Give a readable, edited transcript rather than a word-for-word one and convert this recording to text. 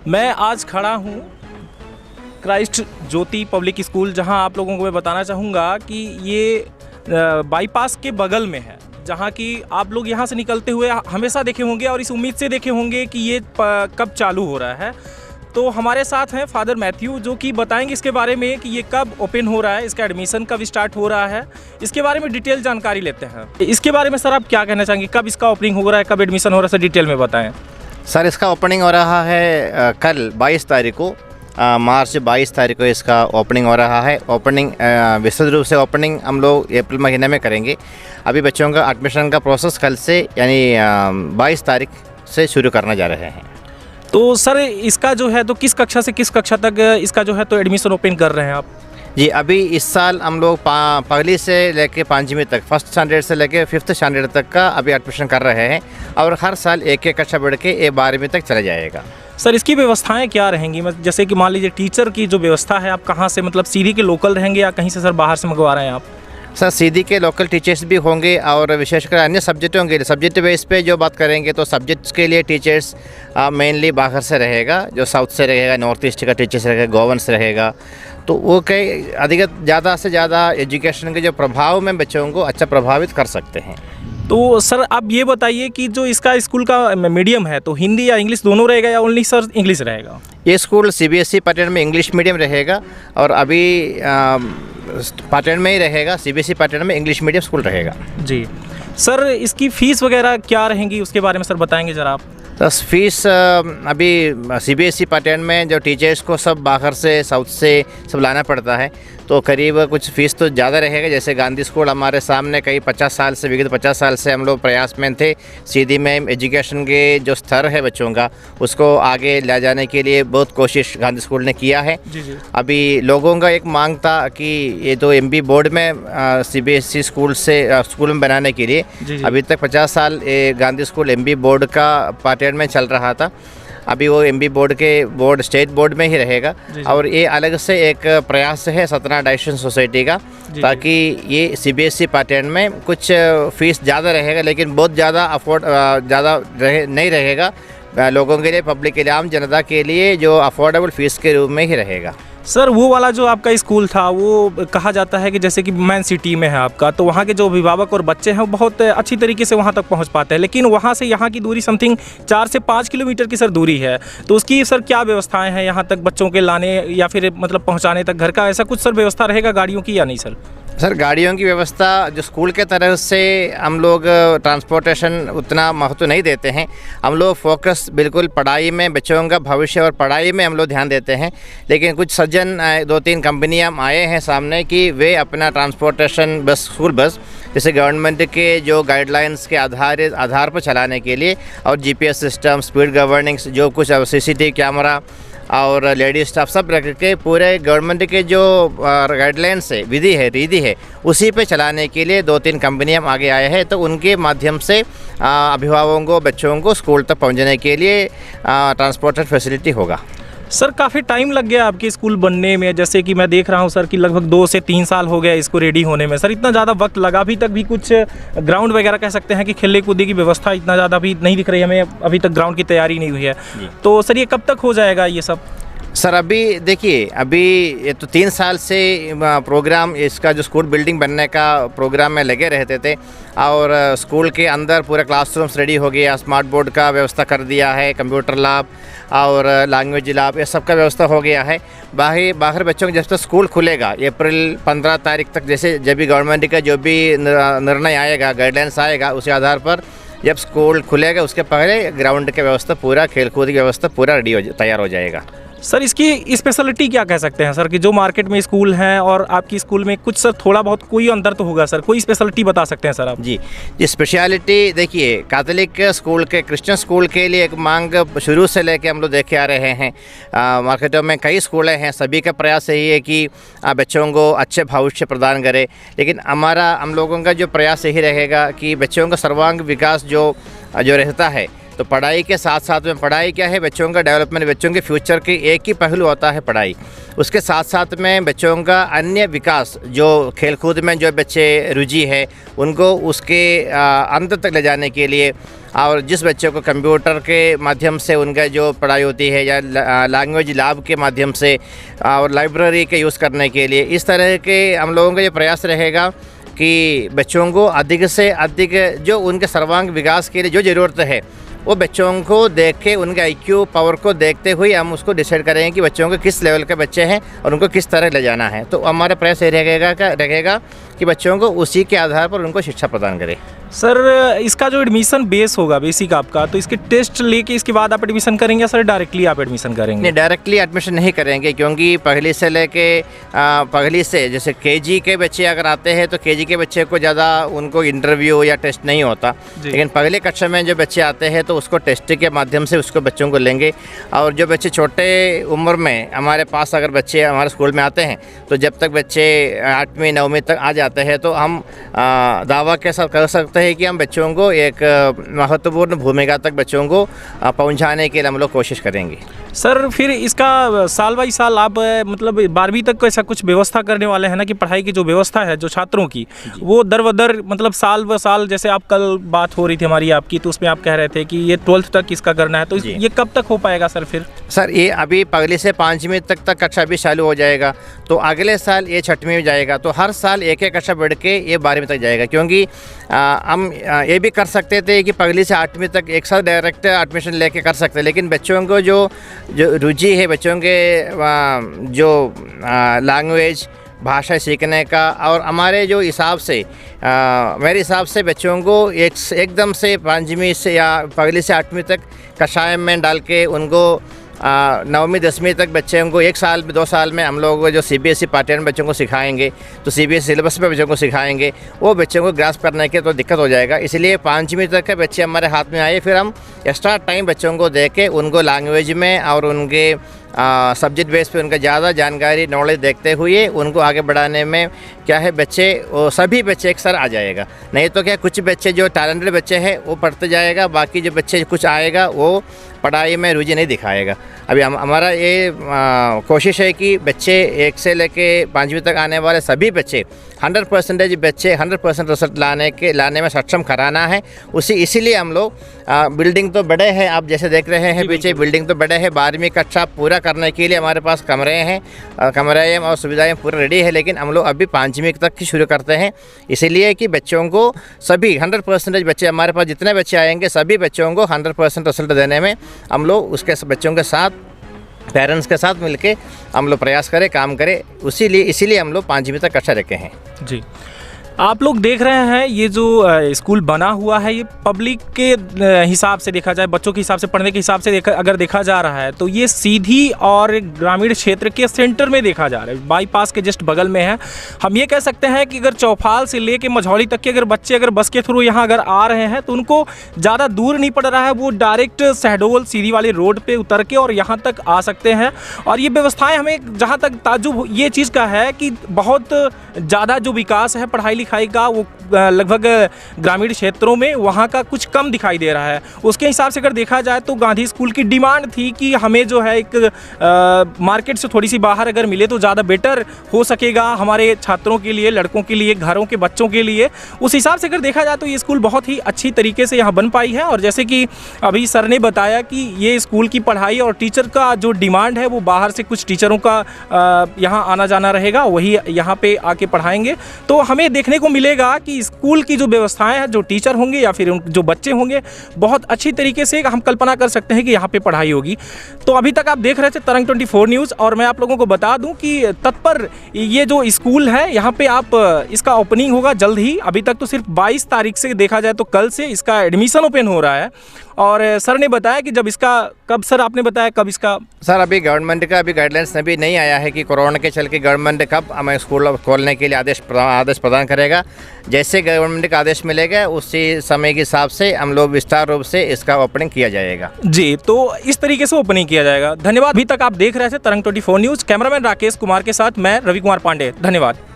मैं आज खड़ा हूँ क्राइस्ट ज्योति पब्लिक स्कूल, जहाँ आप लोगों को मैं बताना चाहूँगा कि ये बाईपास के बगल में है, जहाँ कि आप लोग यहाँ से निकलते हुए हमेशा देखे होंगे और इस उम्मीद से देखे होंगे कि ये कब चालू हो रहा है। तो हमारे साथ हैं फादर मैथ्यू, जो कि बताएंगे इसके बारे में कि ये कब ओपन हो रहा है, इसका एडमिशन कब स्टार्ट हो रहा है, इसके बारे में डिटेल जानकारी लेते हैं। इसके बारे में सर आप क्या कहना चाहेंगे, कब इसका ओपनिंग हो रहा है, कब एडमिशन हो रहा है, सर डिटेल में बताएं। सर इसका ओपनिंग हो रहा है कल 22 तारीख को, मार्च 22 तारीख को इसका ओपनिंग हो रहा है। ओपनिंग विस्तृत रूप से ओपनिंग हम लोग अप्रैल महीने में करेंगे। अभी बच्चों का एडमिशन का प्रोसेस कल से यानी 22 तारीख से शुरू करने जा रहे हैं। तो सर इसका जो है तो किस कक्षा से किस कक्षा तक इसका जो है तो एडमिशन ओपन कर रहे हैं आप? जी, अभी इस साल हम लोग पहली से लेके 5वीं तक, फर्स्ट स्टैंडर्ड से लेके 5th स्टैंडर्ड तक का अभी एडमिशन कर रहे हैं और हर साल एक एक कक्षा बढ़ के 12वीं तक चला जाएगा। सर इसकी व्यवस्थाएं क्या रहेंगी? जैसे कि मान लीजिए टीचर की जो व्यवस्था है, आप कहाँ से, मतलब सीधी के लोकल रहेंगे या कहीं से सर बाहर से मंगवा रहे हैं आप? सर सीधी के लोकल टीचर्स भी होंगे और विशेषकर अन्य सब्जेक्टों के लिए, सब्जेक्ट बेस पे जो बात करेंगे तो सब्जेक्ट्स के लिए टीचर्स मेनली बाहर से रहेगा, जो साउथ से रहेगा, नॉर्थ ईस्ट का टीचर्स रहेगा, गोवन से रहेगा। तो वो कई अधिक ज़्यादा से ज़्यादा एजुकेशन के जो प्रभाव में बच्चों को अच्छा प्रभावित कर सकते हैं। तो सर आप ये बताइए कि जो इसका स्कूल का मीडियम है तो हिंदी या इंग्लिश दोनों रहेगा या ओनली सर इंग्लिश रहेगा? ये स्कूल CBSE पैटर्न में इंग्लिश मीडियम रहेगा और अभी पैटर्न में ही रहेगा, CBSE पैटर्न में इंग्लिश मीडियम स्कूल रहेगा। जी सर, इसकी फ़ीस वगैरह क्या रहेंगी उसके बारे में सर बताएंगे ज़रा आप? तो फीस अभी CBSE पैटर्न में जो टीचर्स को सब बाहर से, साउथ से सब लाना पड़ता है, तो करीब कुछ फ़ीस तो ज़्यादा रहेगा। जैसे गांधी स्कूल हमारे सामने कई 50 साल से, विगत 50 साल से हम लोग प्रयास में थे सीधी में एजुकेशन के जो स्तर है बच्चों का उसको आगे ले जाने के लिए बहुत कोशिश गांधी स्कूल ने किया है। जी। अभी लोगों का एक मांग था कि ये तो MB बोर्ड में CBSE स्कूल में बनाने के लिए जी। अभी तक 50 साल गांधी स्कूल MB बोर्ड का पैटर्न में चल रहा था। अभी वो MB बोर्ड स्टेट बोर्ड में ही रहेगा। और ये अलग से एक प्रयास है सतना डाइजेशन सोसाइटी का, ताकि ये CBSE पैटर्न में कुछ फीस ज़्यादा रहेगा लेकिन बहुत ज़्यादा नहीं रहेगा लोगों के लिए, पब्लिक के लिए, आम जनता के लिए जो अफोर्डेबल फ़ीस के रूप में ही रहेगा। सर वो वाला जो आपका स्कूल था वो कहा जाता है कि जैसे कि मैन सिटी में है आपका, तो वहाँ के जो अभिभावक और बच्चे हैं वो बहुत अच्छी तरीके से वहाँ तक पहुँच पाते हैं, लेकिन वहाँ से यहाँ की दूरी समथिंग 4 से 5 किलोमीटर की सर दूरी है। तो उसकी सर क्या व्यवस्थाएं हैं यहाँ तक बच्चों के लाने या फिर मतलब पहुँचाने तक घर का, ऐसा कुछ सर व्यवस्था रहेगा गाड़ियों की या नहीं सर? सर गाड़ियों की व्यवस्था जो स्कूल के तरफ से हम लोग ट्रांसपोर्टेशन उतना महत्व नहीं देते हैं। हम लोग फोकस बिल्कुल पढ़ाई में, बच्चों का भविष्य और पढ़ाई में हम लोग ध्यान देते हैं। लेकिन कुछ सज्जन 2-3 कंपनियां आए हैं सामने कि वे अपना ट्रांसपोर्टेशन बस, स्कूल बस जैसे गवर्नमेंट के जो गाइडलाइंस के आधार पर चलाने के लिए और GPS सिस्टम, स्पीड गवर्निंग, जो कुछ CCTV कैमरा और लेडीज स्टाफ सब रख के पूरे गवर्नमेंट के जो गाइडलाइंस है, विधि है, रीति है, उसी पे चलाने के लिए 2-3 कंपनियां आगे आए हैं। तो उनके माध्यम से अभिभावकों को, बच्चों को स्कूल तक पहुंचने के लिए ट्रांसपोर्टेशन फैसिलिटी होगा। सर काफ़ी टाइम लग गया आपके स्कूल बनने में, जैसे कि मैं देख रहा हूं सर कि लगभग 2 से 3 साल हो गया इसको रेडी होने में। सर इतना ज़्यादा वक्त लगा, अभी तक भी कुछ ग्राउंड वगैरह कह सकते हैं कि खेलने कूदने की व्यवस्था इतना ज़्यादा भी नहीं दिख रही है हमें, अभी तक ग्राउंड की तैयारी नहीं हुई है। तो सर ये कब तक हो जाएगा ये सब? सर अभी देखिए, अभी ये तो 3 साल से प्रोग्राम, इसका जो स्कूल बिल्डिंग बनने का प्रोग्राम में लगे रहते थे और स्कूल के अंदर पूरा क्लासरूम्स रेडी हो गया, स्मार्ट बोर्ड का व्यवस्था कर दिया है, कंप्यूटर लैब और लैंग्वेज लैब, ये सब का व्यवस्था हो गया है। बाहर बच्चों को जब तक स्कूल खुलेगा अप्रैल 15 तारीख तक, जैसे जब भी गवर्नमेंट का जो भी निर्णय आएगा, गाइडलाइंस आएगा, उसी आधार पर जब स्कूल खुलेगा उसके पहले ग्राउंड की व्यवस्था, पूरा खेलकूद की व्यवस्था पूरा तैयार हो जाएगा। सर इसकी स्पेशलिटी क्या कह सकते हैं सर कि जो मार्केट में स्कूल हैं और आपकी स्कूल में कुछ सर थोड़ा बहुत कोई अंतर तो होगा सर, कोई स्पेशलिटी बता सकते हैं सर आप? जी स्पेशलिटी देखिए, कैथोलिक स्कूल के, क्रिश्चियन स्कूल के लिए एक मांग शुरू से लेके हम लोग देखे आ रहे हैं। मार्केटों में कई स्कूलें हैं, सभी का प्रयास यही है कि बच्चों को अच्छे भविष्य प्रदान करें, लेकिन हम लोगों का जो प्रयास यही रहेगा कि बच्चों का सर्वांग विकास जो रहता है, तो तो पढ़ाई के साथ साथ में, पढ़ाई क्या है, बच्चों का डेवलपमेंट, बच्चों के फ्यूचर के एक ही पहलू होता है पढ़ाई। उसके साथ साथ में बच्चों का अन्य विकास, जो खेलकूद में जो बच्चे रुचि है उनको उसके अंत तक ले जाने के लिए, और जिस बच्चे को कंप्यूटर के माध्यम से उनका जो पढ़ाई होती है या लैंग्वेज लैब के माध्यम से और लाइब्रेरी के यूज़ करने के लिए, इस तरह के हम लोगों का ये प्रयास रहेगा कि बच्चों को अधिक से अधिक जो उनके सर्वांग विकास के लिए जो ज़रूरत है वो बच्चों को देख के, उनके आईक्यू पावर को देखते हुए हम उसको डिसाइड करेंगे कि बच्चों को किस लेवल के बच्चे हैं और उनको किस तरह ले जाना है। तो हमारा प्रयास ये रहेगा कि बच्चों को उसी के आधार पर उनको शिक्षा प्रदान करें। सर, इसका जो एडमिशन बेस होगा बेसिक आपका, तो इसके टेस्ट लेके इसके बाद आप एडमिशन करेंगे या सर डायरेक्टली आप एडमिशन करेंगे? नहीं, डायरेक्टली एडमिशन नहीं करेंगे, क्योंकि पहली से लेके पहली से जैसे केजी के बच्चे अगर आते हैं तो केजी के बच्चे को ज़्यादा उनको इंटरव्यू या टेस्ट नहीं होता, लेकिन पहले कक्षा में जो बच्चे आते हैं तो उसको टेस्ट के माध्यम से उसको बच्चों को लेंगे। और जो बच्चे छोटे उम्र में हमारे पास अगर बच्चे हमारे स्कूल में आते हैं तो जब तक बच्चे 8वीं 9वीं तक आ जाते हैं तो हम दावा के साथ कर सकते हैं कि हम बच्चों को एक महत्वपूर्ण भूमिका तक बच्चों को पहुंचाने के लिए हम लोग कोशिश करेंगे। सर, फिर इसका साल बाई साल आप मतलब 12वीं तक को ऐसा कुछ व्यवस्था करने वाले हैं ना, कि पढ़ाई की जो व्यवस्था है जो छात्रों की वो दर व दर मतलब साल व साल, जैसे आप कल बात हो रही थी हमारी आपकी, तो उसमें आप कह रहे थे कि ये 12th तक इसका करना है, तो ये कब तक हो पाएगा सर? फिर सर ये अभी पहली से 5वीं तक कक्षा भी चालू हो जाएगा, तो अगले साल ये 6वीं में जाएगा, तो हर साल एक एक कक्षा बढ़ के ये 12वीं तक जाएगा। क्योंकि हम ये भी कर सकते थे कि पहली से 8वीं तक एक साथ डायरेक्ट एडमिशन लेके कर सकते हैं, लेकिन बच्चों को जो रुचि है, बच्चों के जो लैंग्वेज भाषा सीखने का, और हमारे जो हिसाब से मेरे हिसाब से बच्चों को एकदम से 5वीं से या पहली से 8वीं तक कक्षाएं में डाल के उनको 9वीं 10वीं तक बच्चों को 1 साल 2 साल में हम लोग जो CBSE पैटर्न बच्चों को सिखाएंगे, तो CBSE सिलेबस पे बच्चों को सिखाएंगे, वो बच्चों को ग्रास्प करने के तो दिक्कत हो जाएगा। इसलिए 5वीं तक के बच्चे हमारे हाथ में आए, फिर हम एक्स्ट्रा टाइम बच्चों को दे के उनको लैंग्वेज में और उनके सब्जेक्ट बेस पे उनका ज़्यादा जानकारी नॉलेज देखते हुए उनको आगे बढ़ाने में क्या है, बच्चे वो सभी बच्चे एक साथ आ जाएगा। नहीं तो क्या, कुछ बच्चे जो टैलेंटेड बच्चे हैं वो पढ़ते जाएगा, बाकी जो बच्चे कुछ आएगा वो पढ़ाई में रुचि नहीं दिखाएगा। अभी हमारा ये कोशिश है कि बच्चे 1 से लेके 5वीं तक आने वाले सभी बच्चे 100% बच्चे 100% रिजल्ट लाने में सक्षम कराना है। इसीलिए हम लोग बिल्डिंग तो बड़े हैं, आप जैसे देख रहे हैं पीछे बिल्डिंग तो बड़े हैं, 12वीं कक्षा पूरा करने के लिए हमारे पास कमरे और सुविधाएं पूरी रेडी है, लेकिन हम लोग अभी 5वीं तक की शुरू करते हैं, इसीलिए कि बच्चों को सभी 100% बच्चे, हमारे पास जितने बच्चे आएंगे सभी बच्चों को 100% रिजल्ट देने में हम लोग उसके बच्चों के साथ, पेरेंट्स के साथ मिलके हम लोग प्रयास करें, काम करें। इसीलिए हम लोग 5वीं तक कक्षा रखे हैं। जी, आप लोग देख रहे हैं ये जो स्कूल बना हुआ है, ये पब्लिक के हिसाब से देखा जाए, बच्चों के हिसाब से, पढ़ने के हिसाब से अगर देखा जा रहा है तो ये सीधी और ग्रामीण क्षेत्र के सेंटर में देखा जा रहा है, बाईपास के जस्ट बगल में है। हम ये कह सकते हैं कि अगर चौफाल से लेके मझौली तक के अगर बच्चे अगर बस के थ्रू यहाँ अगर आ रहे हैं तो उनको ज़्यादा दूर नहीं पड़ रहा है, वो डायरेक्ट शहडोल सीधी वाले रोड पर उतर के और यहाँ तक आ सकते हैं। और ये व्यवस्थाएँ हमें जहाँ तक ताज्जुब ये चीज़ का है कि बहुत ज़्यादा जो विकास है पढ़ाई लिखाई का वो लगभग ग्रामीण क्षेत्रों में वहाँ का कुछ कम दिखाई दे रहा है। उसके हिसाब से अगर देखा जाए तो गांधी स्कूल की डिमांड थी कि हमें जो है एक मार्केट से थोड़ी सी बाहर अगर मिले तो ज़्यादा बेटर हो सकेगा हमारे छात्रों के लिए, लड़कों के लिए, घरों के बच्चों के लिए। उस हिसाब से अगर देखा जाए तो ये स्कूल बहुत ही अच्छी तरीके से यहाँ बन पाई है। और जैसे कि अभी सर ने बताया कि ये स्कूल की पढ़ाई और टीचर का जो डिमांड है वो बाहर से कुछ टीचरों का यहाँ आना जाना रहेगा, वही यहाँ पे आके पढ़ाएंगे। तो हमें देखने को मिलेगा कि स्कूल की जो व्यवस्थाएं हैं, जो टीचर होंगे या फिर जो बच्चे होंगे, बहुत अच्छी तरीके से हम कल्पना कर सकते हैं कि यहाँ पे पढ़ाई होगी। तो अभी तक आप देख रहे थे तरंग 24 न्यूज़, और मैं आप लोगों को बता दूं कि तत्पर ये जो स्कूल है यहाँ पे आप इसका ओपनिंग होगा जल्द ही। अभी तक तो सिर्फ 22 तारीख से देखा जाए तो कल से इसका एडमिशन ओपन हो रहा है। और सर ने बताया कि जब इसका कब, सर आपने बताया कब इसका? सर अभी गवर्नमेंट का अभी गाइडलाइंस अभी नहीं आया है कि कोरोना के चल के गवर्नमेंट कब हमें स्कूल खोलने के लिए आदेश प्रदान करेगा। जैसे गवर्नमेंट का आदेश मिलेगा उसी समय के हिसाब से हम लोग विस्तार रूप से इसका ओपनिंग किया जाएगा। जी, तो इस तरीके से ओपनिंग किया जाएगा। धन्यवाद। अभी तक आप देख रहे थे तरंग 24 न्यूज़, कैमरामैन राकेश कुमार के साथ मैं रवि कुमार पांडे। धन्यवाद।